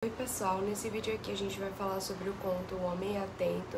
Oi pessoal, nesse vídeo aqui a gente vai falar sobre o conto O Homem Atento,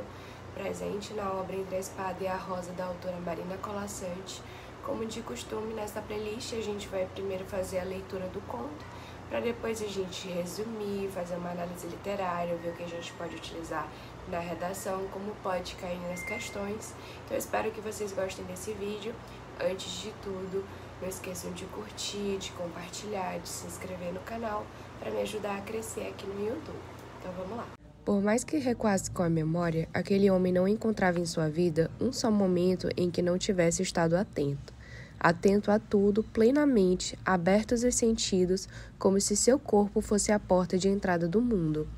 presente na obra Entre a Espada e a Rosa da autora Marina Colasanti. Como de costume, nesta playlist a gente vai primeiro fazer a leitura do conto, para depois a gente resumir, fazer uma análise literária, ver o que a gente pode utilizar na redação, como pode cair nas questões. Então eu espero que vocês gostem desse vídeo. Antes de tudo, não esqueçam de curtir, de compartilhar, de se inscrever no canal para me ajudar a crescer aqui no YouTube. Então vamos lá. Por mais que recuasse com a memória, aquele homem não encontrava em sua vida um só momento em que não tivesse estado atento. Atento a tudo, plenamente, abertos os sentidos, como se seu corpo fosse a porta de entrada do mundo.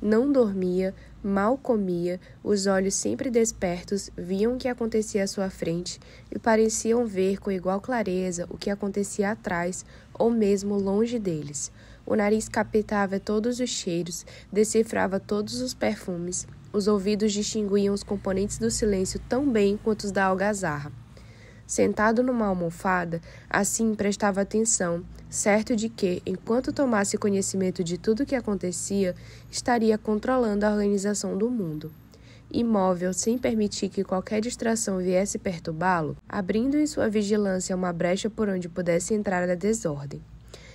Não dormia, mal comia, os olhos sempre despertos viam o que acontecia à sua frente e pareciam ver com igual clareza o que acontecia atrás ou mesmo longe deles. O nariz captava todos os cheiros, decifrava todos os perfumes, os ouvidos distinguiam os componentes do silêncio tão bem quanto os da algazarra. Sentado numa almofada, assim prestava atenção, certo de que, enquanto tomasse conhecimento de tudo o que acontecia, estaria controlando a organização do mundo. Imóvel, sem permitir que qualquer distração viesse perturbá-lo, abrindo em sua vigilância uma brecha por onde pudesse entrar a desordem.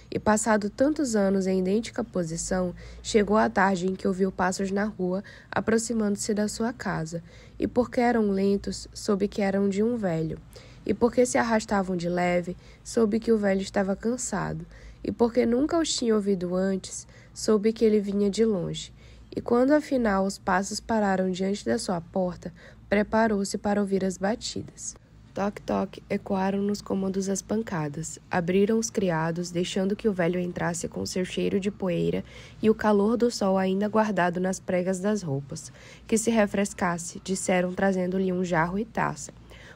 E passado tantos anos em idêntica posição, chegou a tarde em que ouviu passos na rua, aproximando-se da sua casa, e porque eram lentos, soube que eram de um velho. E porque se arrastavam de leve, soube que o velho estava cansado, e porque nunca os tinha ouvido antes, soube que ele vinha de longe. E quando afinal os passos pararam diante da sua porta, preparou-se para ouvir as batidas. Toque-toque, ecoaram nos cômodos as pancadas. Abriram os criados, deixando que o velho entrasse com seu cheiro de poeira e o calor do sol ainda guardado nas pregas das roupas. Que se refrescasse, disseram, trazendo-lhe um jarro e taça.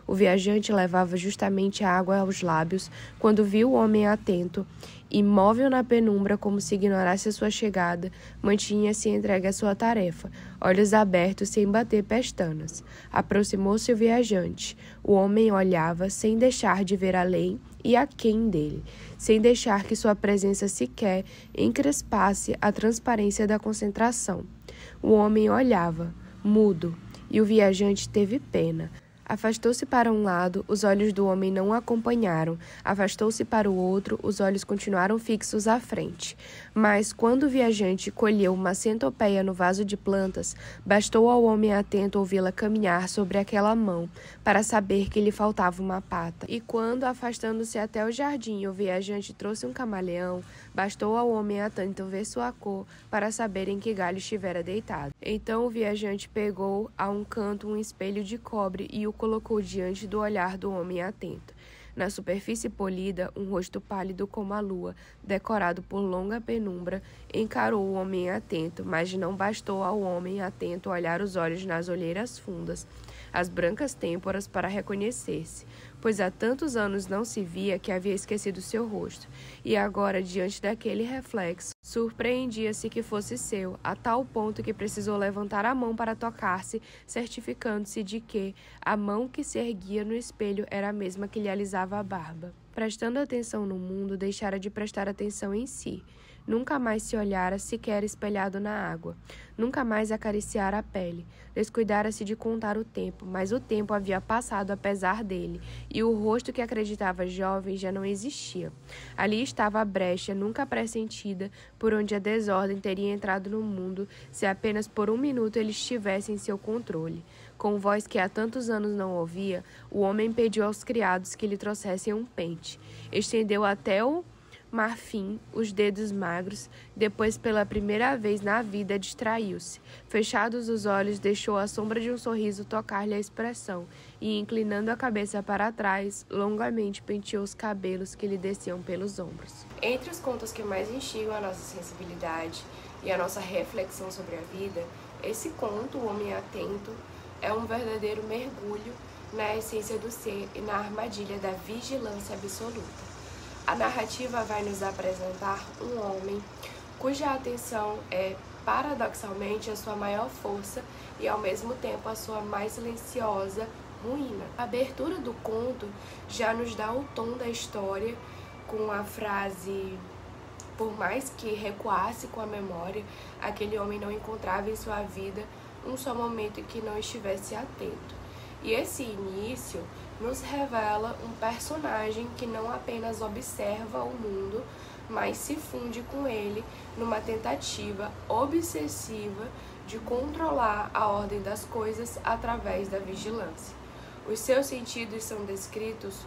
O viajante levava justamente a água aos lábios quando viu o homem atento, imóvel na penumbra como se ignorasse a sua chegada, mantinha-se entregue à sua tarefa, olhos abertos sem bater pestanas. Aproximou-se o viajante. O homem olhava sem deixar de ver além e aquém dele, sem deixar que sua presença sequer encrespasse a transparência da concentração. O homem olhava, mudo, e o viajante teve pena. Afastou-se para um lado, os olhos do homem não o acompanharam. Afastou-se para o outro, os olhos continuaram fixos à frente. Mas, quando o viajante colheu uma centopeia no vaso de plantas, bastou ao homem atento ouvi-la caminhar sobre aquela mão, para saber que lhe faltava uma pata. E quando, afastando-se até o jardim, o viajante trouxe um camaleão, bastou ao homem atento ver sua cor, para saber em que galho estivera deitado. Então o viajante pegou a um canto um espelho de cobre e o colocou diante do olhar do homem atento. Na superfície polida, um rosto pálido como a lua, decorado por longa penumbra, encarou o homem atento, mas não bastou ao homem atento olhar os olhos nas olheiras fundas, as brancas têmporas para reconhecer-se, pois há tantos anos não se via que havia esquecido seu rosto, e agora, diante daquele reflexo, surpreendia-se que fosse seu, a tal ponto que precisou levantar a mão para tocar-se, certificando-se de que a mão que se erguia no espelho era a mesma que lhe alisava a barba. Prestando atenção no mundo, deixara de prestar atenção em si. Nunca mais se olhara sequer espelhado na água. Nunca mais acariciara a pele. Descuidara-se de contar o tempo, mas o tempo havia passado apesar dele, e o rosto que acreditava jovem já não existia. Ali estava a brecha, nunca pressentida, por onde a desordem teria entrado no mundo, se apenas por um minuto ele estivesse em seu controle. Com voz que há tantos anos não ouvia, o homem pediu aos criados que lhe trouxessem um pente. Estendeu até o marfim os dedos magros, depois pela primeira vez na vida distraiu-se. Fechados os olhos, deixou a sombra de um sorriso tocar-lhe a expressão, e inclinando a cabeça para trás, longamente penteou os cabelos que lhe desciam pelos ombros. Entre os contos que mais instigam a nossa sensibilidade e a nossa reflexão sobre a vida, esse conto, O Homem Atento, é um verdadeiro mergulho na essência do ser e na armadilha da vigilância absoluta. A narrativa vai nos apresentar um homem cuja atenção é, paradoxalmente, a sua maior força e, ao mesmo tempo, a sua mais silenciosa ruína. A abertura do conto já nos dá o tom da história com a frase Por mais que recuasse com a memória, aquele homem não encontrava em sua vida um só momento em que não estivesse atento. E esse início nos revela um personagem que não apenas observa o mundo, mas se funde com ele numa tentativa obsessiva de controlar a ordem das coisas através da vigilância. Os seus sentidos são descritos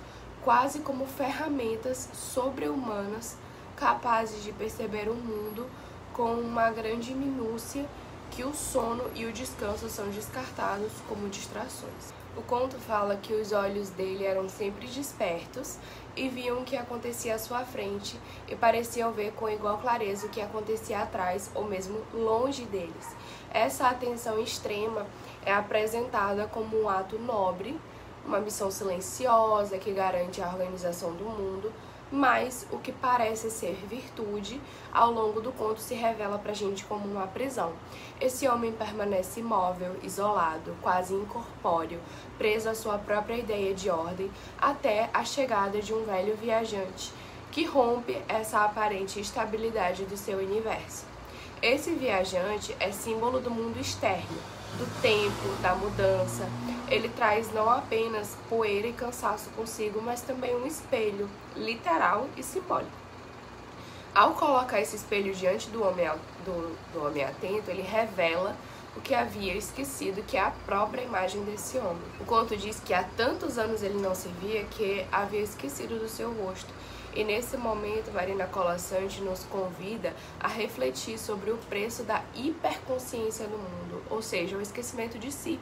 quase como ferramentas sobre-humanas capazes de perceber o mundo com uma grande minúcia que o sono e o descanso são descartados como distrações. O conto fala que os olhos dele eram sempre despertos e viam o que acontecia à sua frente e pareciam ver com igual clareza o que acontecia atrás ou mesmo longe deles. Essa atenção extrema é apresentada como um ato nobre, uma missão silenciosa que garante a organização do mundo, mas o que parece ser virtude, ao longo do conto se revela pra gente como uma prisão. Esse homem permanece imóvel, isolado, quase incorpóreo, preso à sua própria ideia de ordem, até a chegada de um velho viajante, que rompe essa aparente estabilidade do seu universo. Esse viajante é símbolo do mundo externo, do tempo, da mudança. Ele traz não apenas poeira e cansaço consigo, mas também um espelho, literal e simbólico. Ao colocar esse espelho diante do homem atento, ele revela o que havia esquecido, que é a própria imagem desse homem. O conto diz que há tantos anos ele não se via que havia esquecido do seu rosto. E nesse momento, Marina Colasanti nos convida a refletir sobre o preço da hiperconsciência no mundo, ou seja, o esquecimento de si.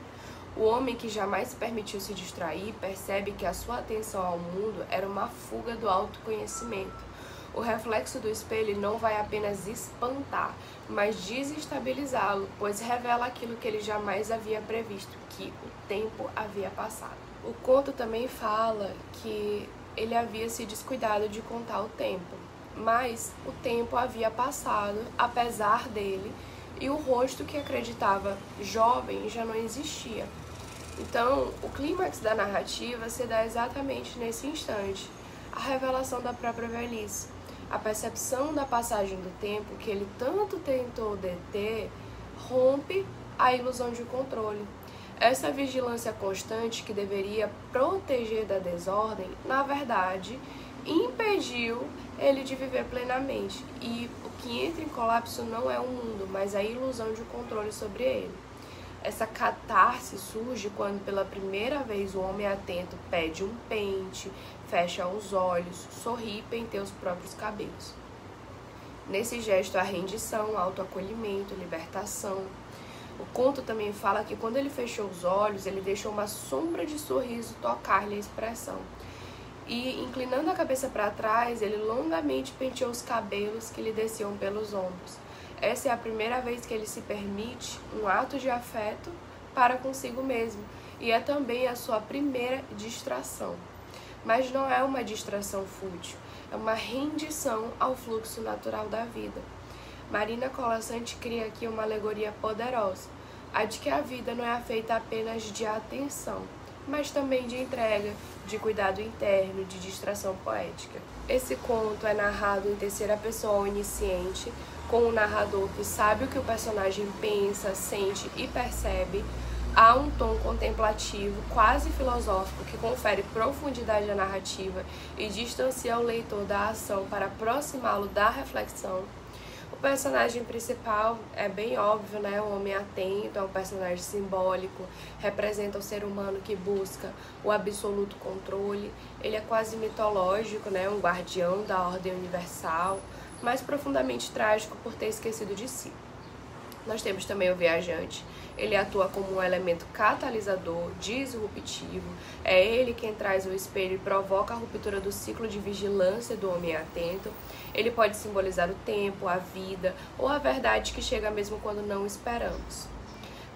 O homem que jamais se permitiu se distrair percebe que a sua atenção ao mundo era uma fuga do autoconhecimento. O reflexo do espelho não vai apenas espantar, mas desestabilizá-lo, pois revela aquilo que ele jamais havia previsto, que o tempo havia passado. O conto também fala que ele havia se descuidado de contar o tempo, mas o tempo havia passado, apesar dele, e o rosto que acreditava jovem já não existia. Então, o clímax da narrativa se dá exatamente nesse instante, a revelação da própria velhice. A percepção da passagem do tempo que ele tanto tentou deter rompe a ilusão de controle. Essa vigilância constante que deveria proteger da desordem, na verdade, impediu ele de viver plenamente. E o que entra em colapso não é o mundo, mas a ilusão de controle sobre ele. Essa catarse surge quando pela primeira vez o homem atento pede um pente, fecha os olhos, sorri e penteia os próprios cabelos. Nesse gesto há rendição, autoacolhimento, libertação. O conto também fala que quando ele fechou os olhos, ele deixou uma sombra de sorriso tocar-lhe a expressão. E, inclinando a cabeça para trás, ele longamente penteou os cabelos que lhe desciam pelos ombros. Essa é a primeira vez que ele se permite um ato de afeto para consigo mesmo, e é também a sua primeira distração. Mas não é uma distração fútil, é uma rendição ao fluxo natural da vida. Marina Colasanti cria aqui uma alegoria poderosa, a de que a vida não é feita apenas de atenção, mas também de entrega, de cuidado interno, de distração poética. Esse conto é narrado em terceira pessoa onisciente, com um narrador que sabe o que o personagem pensa, sente e percebe. Há um tom contemplativo, quase filosófico, que confere profundidade à narrativa e distancia o leitor da ação para aproximá-lo da reflexão. O personagem principal é bem óbvio, né? Um homem atento, é um personagem simbólico, representa o ser humano que busca o absoluto controle. Ele é quase mitológico, né? Um guardião da ordem universal, mas profundamente trágico por ter esquecido de si. Nós temos também o viajante. Ele atua como um elemento catalisador, disruptivo. É ele quem traz o espelho e provoca a ruptura do ciclo de vigilância do homem atento. Ele pode simbolizar o tempo, a vida ou a verdade que chega mesmo quando não esperamos.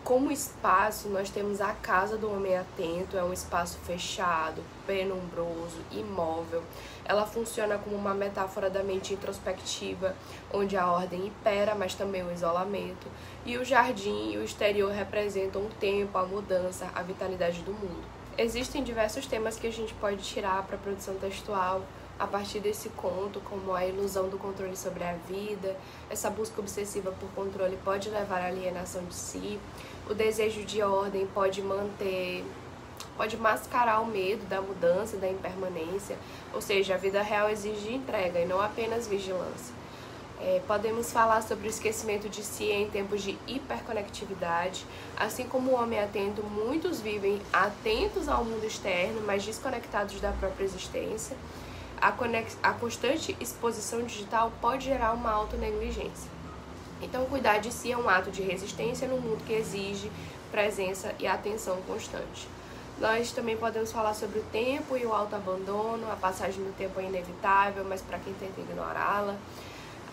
Como espaço, nós temos a casa do homem atento, é um espaço fechado, penumbroso, imóvel. Ela funciona como uma metáfora da mente introspectiva, onde a ordem impera, mas também o isolamento. E o jardim e o exterior representam o tempo, a mudança, a vitalidade do mundo. Existem diversos temas que a gente pode tirar para a produção textual, a partir desse conto, como a ilusão do controle sobre a vida. Essa busca obsessiva por controle pode levar à alienação de si. O desejo de ordem pode mascarar o medo da mudança, da impermanência, ou seja, a vida real exige entrega e não apenas vigilância. Podemos falar sobre o esquecimento de si em tempos de hiperconectividade. Assim como o homem atento, muitos vivem atentos ao mundo externo, mas desconectados da própria existência. A constante exposição digital pode gerar uma autonegligência. Então, cuidar de si é um ato de resistência no mundo que exige presença e atenção constante. Nós também podemos falar sobre o tempo e o autoabandono. A passagem do tempo é inevitável, mas para quem tenta ignorá-la.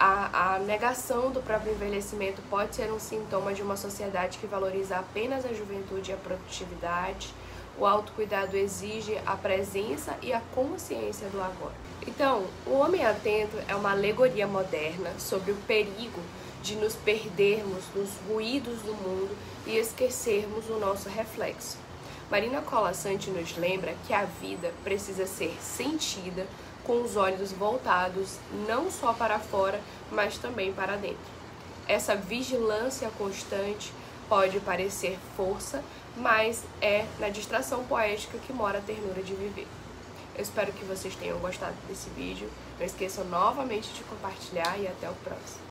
A negação do próprio envelhecimento pode ser um sintoma de uma sociedade que valoriza apenas a juventude e a produtividade. O autocuidado exige a presença e a consciência do agora. Então, o homem atento é uma alegoria moderna sobre o perigo de nos perdermos nos ruídos do mundo e esquecermos o nosso reflexo. Marina Colasanti nos lembra que a vida precisa ser sentida com os olhos voltados não só para fora, mas também para dentro. Essa vigilância constante pode parecer força, mas é na distração poética que mora a ternura de viver. Eu espero que vocês tenham gostado desse vídeo. Não esqueçam novamente de compartilhar e até o próximo.